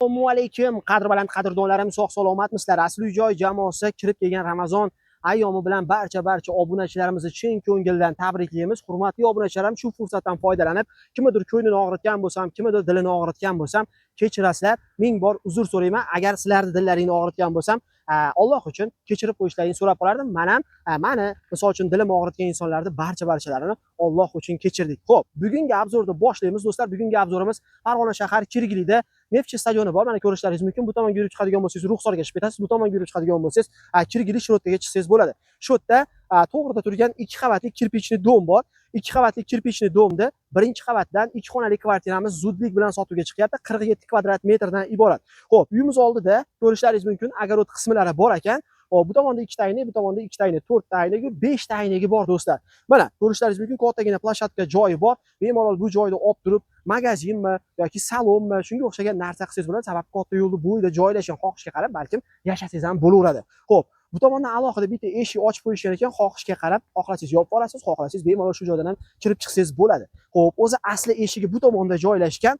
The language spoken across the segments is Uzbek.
Assalomu alaykum, qadrbaland qadrdonlarim, sog' salomatmisizlar? Asli joy jamoasi kirib kelgan Ramazon ayyomi bilan barcha obunachilarimizni chin ko'ngildan tabriklaymiz. Hurmatli obunachilarim, shu fursatdan foydalanib, kimnidir ko'nglini og'ritgan bo'lsam, kimnidir dilini og'ritgan bo'lsam, kechirasizlar. Ming bor uzr so'rayman. Agar sizlarning dillaringni og'ritgan bo'lsam, Alloh uchun kechirib qo'yishlaringni so'rab qolardim. Mani misol uchun dilim og'ritgan insonlarni barchalarini Alloh uchun kechirdik. Xo'p, bugungi obzorni boshlaymiz do'stlar. Bugungi obzorimiz Farg'ona shahar Kirgilida Neftchi stadioni bor. Mana ko'rishlaringiz mumkin. Bu tomonga yurib chiqadigan bo'lsangiz Ruxsorga chiqib ketasiz. Bu tomonga yurib chiqadigan bo'lsangiz Kirgili Shirotkaga chiqsangiz bo'ladi. Shu yerda to'g'rida turgan 2 qavatli kirpichli dom bor. 2 qavatli kirpichli domda birinchi qavatdan 2 xonali kvartiramiz zudlik bilan sotuvga chiqyapti. 47 kvadrat metrdan iborat. Xo'p, uyimiz oldida ko'rishlaringiz mumkin огород qismlari bor ekan. Hop, bu tomonda 2 ta ayna, bu tomonda 2 ta ayna, 4 ta aynaga, 5 ta aynaga bor do'stlar. Mana ko'rishlaringiz mumkin, kattagina plashatka joyi bor. Bemalol bu joyda olib turib, magazinmi yoki salonmi, shunga o'xshagan narsa qilsangiz bo'ladi. Sababi katta yo'lni bo'yida joylashgan, xohishga qarab balkim yashasangiz ham bo'laveradi. Xo'p, bu tomondan alohida bitta eshik ochib qo'yishgan ekan, xohishga qarab, xohlasangiz yopib olasiz, xohlasangiz bemalol shu joydan ham kirib chiqsangiz bo'ladi. Xo'p, o'zi asli eshigi bu tomonda joylashgan.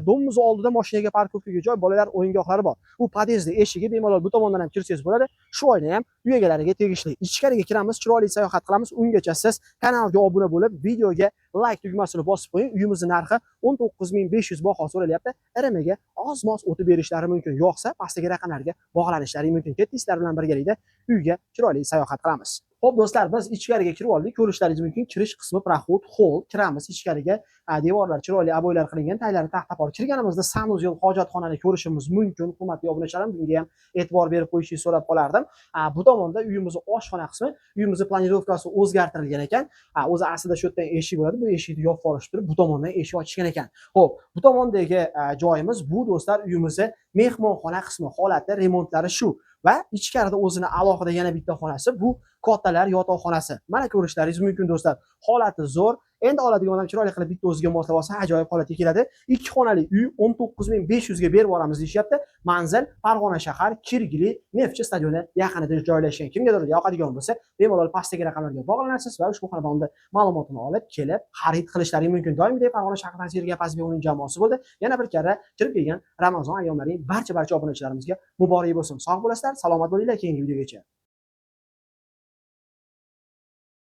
Domimiz oldida mashinaga parkovkaga joy, bolalar o'yingohlari bor. Bu podyezdning eshigi, bemalol bu tomondan ham kirsangiz bo'ladi. Shu oyna ham uy egalariga tegishli. Ichkariga kiramiz, chiroyli sayohat qilamiz. Ungacha siz kanalga obuna bo'lib, videoga like tugmasini bosib qo'ying. Uyimizning narxi 19500 baho so'ralyapti. RMga oz-moz o'tib berishlari mumkin. Yo'qsa, pastdagi raqamlarga bog'lanishlari mumkin. Kettingizlar bilan birgalikda uyga chiroyli sayohat qilamiz. Xo'p do'stlar, biz ichkariga kirib oldik. Ko'rishlaringiz mumkin, kirish qismi proxod, hol. Kiramiz ichkariga. Devorlar chiroyli aboylar qilingan, taylari taxtapor. Kirganimizda sanuzel hojatxonani ko'rishimiz mumkin. Hurmatli obunachilarim, bunga ham e'tibor berib qo'yishingizni so'rab qolardim. Bu tomonda uyimizning oshxona qismi, uyimizning planirovkasi o'zgartirilgan ekan. O'zi aslida shu yerdan eshik bo'ladi. Bu eshikni yopib olishib turib, bu tomondan eshik ochishgan ekan. Xo'p, bu tomondagi joyimiz bu do'stlar uyimizning mehmonxona qismi. Holati, remontlari shu. Va ichkarida o'zini alohida yana bitta xonasi, bu kattalar yotoqxonasi. Mana ko'rishlaringiz mumkin do'stlar. Holati zo'r. Endi oladigan odam chiroyli qilib bitta o'ziga moslab olsa, ajoyib holatga keladi. 2 xonali uy 19500 ga berib yuboramiz deyishyapti. Manzil Farg'ona shahar Kirgili Neftchi stadioni yaqinida joylashgan. Kimgadir yoqadigan bo'lsa, bemalol pastdagi raqamlarga bog'lanasiz va ushbu xonadonda ma'lumotini olib, kelib xarid qilishlaringiz mumkin. Doimgidek Farg'ona shahridan Sergey Pazbek uning jamoasi bo'ldi. Yana bir karra kirib kelgan Ramazon ayyomlarining barcha obunachilarimizga muborak bo'lsin. Sog' bo'lasizlar, salomat bo'linglar keyingi videogacha.